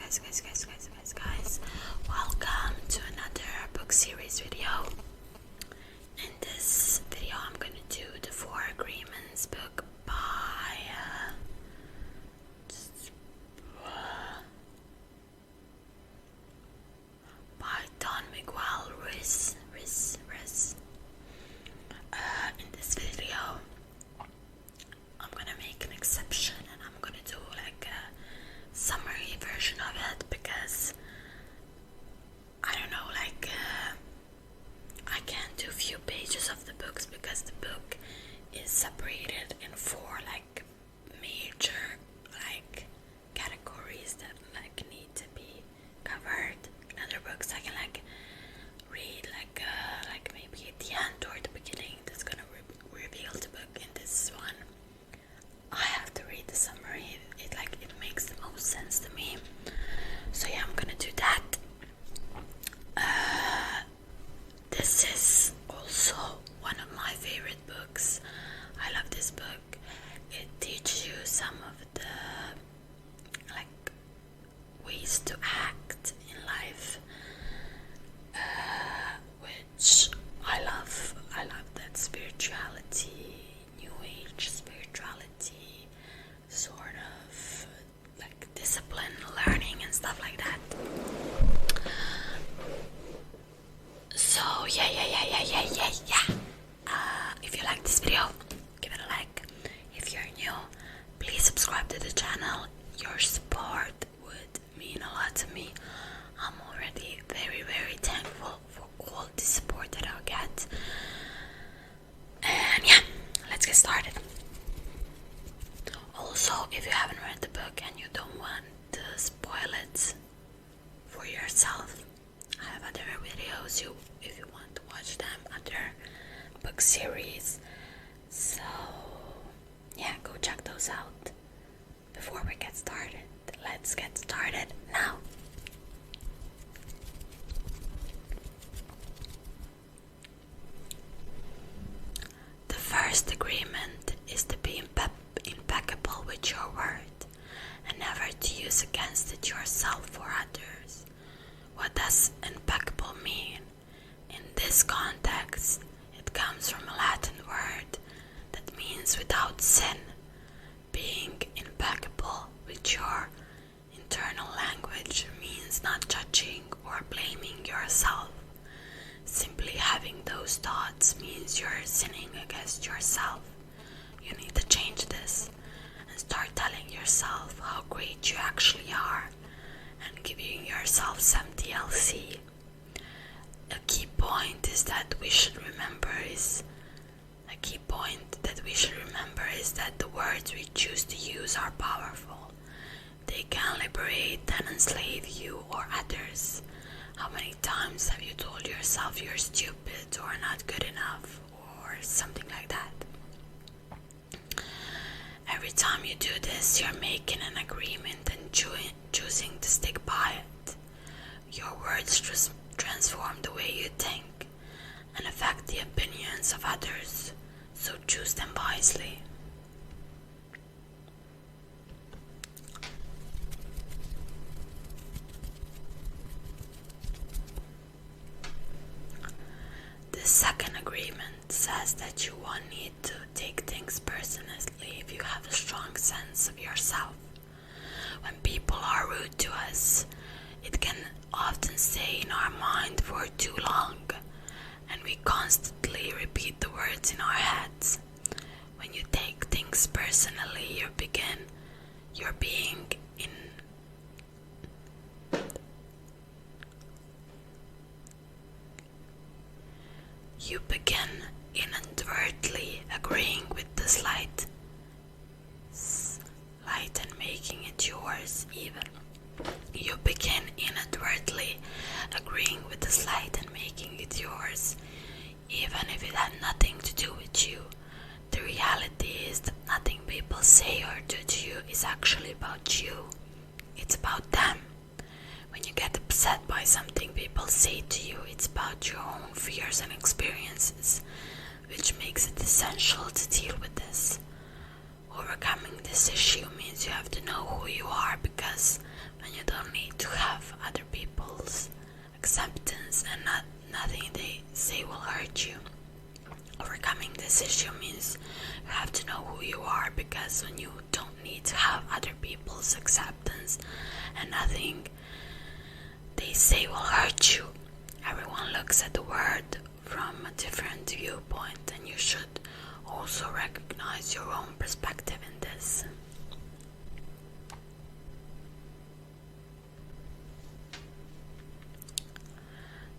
guys, welcome to another book series video. In this video I'm gonna do the 4 Agreements book by Miguel Ruiz. In this video I'm gonna make an exception and I'm gonna do like a summary version of it because I don't know, I can't do few pages of the books because the book is separated in 4 major categories that need to be covered. In other books I can read maybe at the end or the beginning that's gonna reveal the book. In this one I have to read the summary. It makes the most sense to me. So yeah, I'm gonna do that. This is also one of my favorite books. I love this book. It teaches you some of the ways to act in life, which I love. I love that spirituality, new age spirituality, sort of discipline, learning and stuff like that. So yeah. If you like this video, give it a like. If you're new, please subscribe to the channel. Your support would mean a lot to me. I'm already very, very thankful for all the support that I'll get. And yeah, let's get started. Also, if you haven't read the book and you don't want to spoil it for yourself, I have other videos if you want to watch them, other book series. So yeah, go check those out. Before we get started, let's get started now. The first agreement is to be impeccable with your word and never to use against it yourself or others. What does impeccable mean? In this context, it comes from a Latin word that means without sin. Being impeccable with your internal language means not judging or blaming yourself. Simply having those thoughts means you're sinning against yourself. You need to change this and start telling yourself how great you actually are and giving yourself some TLC. A key point that we should remember is that the words we choose to use are powerful. They can liberate and enslave you or others. How many times have you told yourself you're stupid or not good enough or something like that? Every time you do this, you're making an agreement and choosing to stick by it. Your words transform the way you think and affect the opinions of others, so choose them wisely. The second agreement says that you won't need to take things personally if you have a strong sense of yourself. When people are rude to us, it can often stay in our mind for too long, and we constantly repeat the words in our heads. When you take things personally, you begin inadvertently agreeing with the slight and making it yours even. You begin inadvertently agreeing with the slight and making it yours, even if it had nothing to do with you. The reality is that nothing people say or do to you is actually about you. It's about them. When you get upset by something people say to you, it's about your own fears and experiences, which makes it essential to deal with this. Overcoming this issue means you have to know who you are, because when you don't don't need to have other people's acceptance, and nothing they say will hurt you. Overcoming this issue means you have to know who you are, because when you don't need to have other people's acceptance and nothing they say will hurt you, everyone looks at the world from a different viewpoint, and you should also recognize your own perspective in this.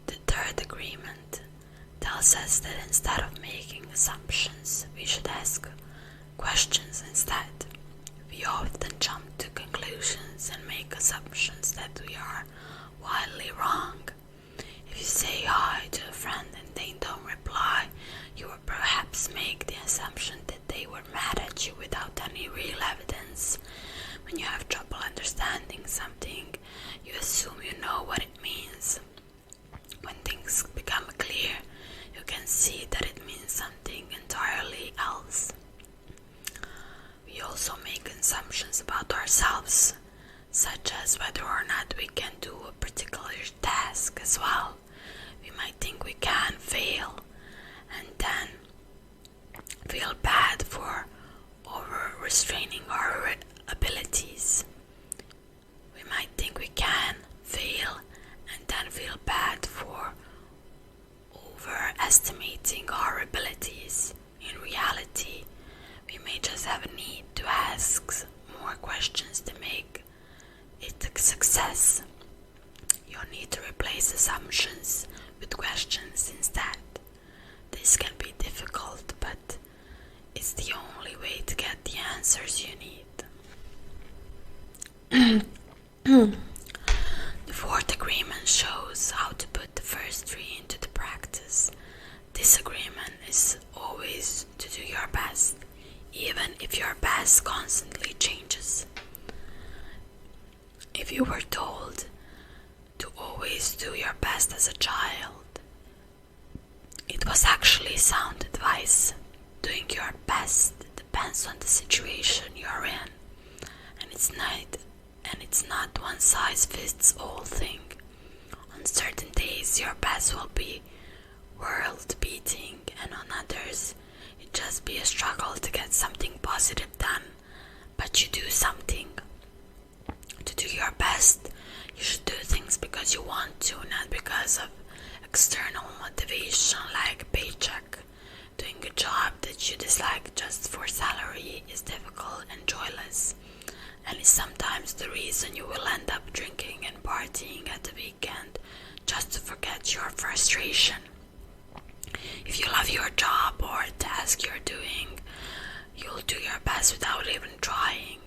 The third agreement tells us that instead of making assumptions, we should ask questions instead. We often jump to conclusions and make assumptions that we are wildly wrong. If you say hi to a friend and they don't reply, you will perhaps make the assumption that they were mad at you without any real evidence. When you have trouble understanding something, you assume you know what it means. When things become clear, you can see that it means something entirely else. We also make assumptions about ourselves, such as whether or not we can do a particular task as well. We might think we can fail, and then feel bad for over-restraining our abilities. We might think we can fail, and then feel bad for overestimating our abilities. In reality, we may just have a need to ask more questions to make it a success. You'll need to replace assumptions with questions instead. This can be difficult, but it's the only way to get the answers you need. The fourth agreement shows how to put the first three into the practice. This agreement is always to do your best, even if your best constantly changes. If you were told to always do your best as a child, it was actually sound advice. Doing your best depends on the situation you're in, and it's not one size fits all thing. On certain days your best will be world beating, and on others it just be a struggle to get something positive done, but you do something. To do your best, you should do things because you want to, not because of external motivation like a paycheck. Doing a job that you dislike just for salary is difficult and joyless, and is sometimes the reason you will end up drinking and partying at the weekend just to forget your frustration. If you love your job or a task you're doing, you'll do your best without even trying.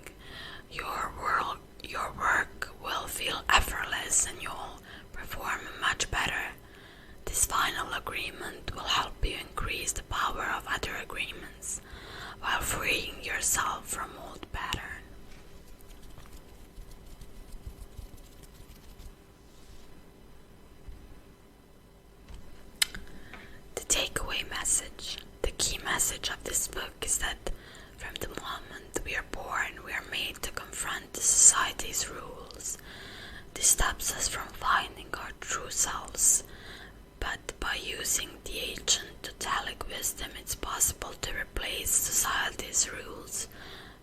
Your work will feel effortless and you'll perform much better. This final agreement will help you increase the power of other agreements while freeing yourself from old patterns. The takeaway message. The key message of this book is that from the moment we are born, we are made to confront the society's rules. This stops us from finding our true selves, but by using the ancient totalic wisdom, it's possible to replace society's rules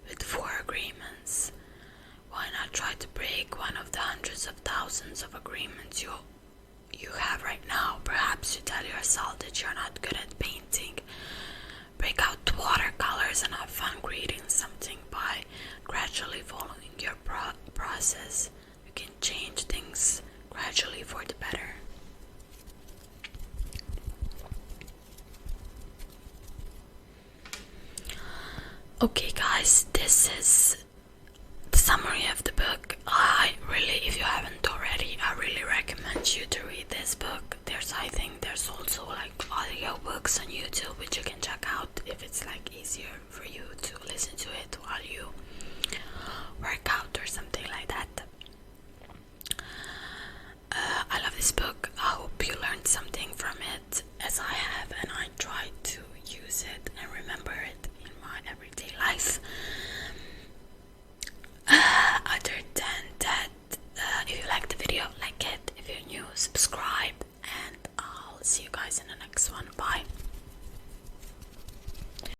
with 4 agreements. Why not try to break one of the hundreds of thousands of agreements you have right now? Perhaps you tell yourself that you're not good at painting. Break out watercolors and have fun creating something. By gradually following your process, you can change things gradually for the better. Okay guys, this is the summary of the book. If you haven't already, I really recommend you to read this book. I think there's also like audio books on YouTube which you can check out if it's like easier for you to listen to it while you work out or something like that. I love this book. I hope you learned something from it as I have, and I try to use it and remember it in my everyday life. Other than that, guys in the next one. Bye.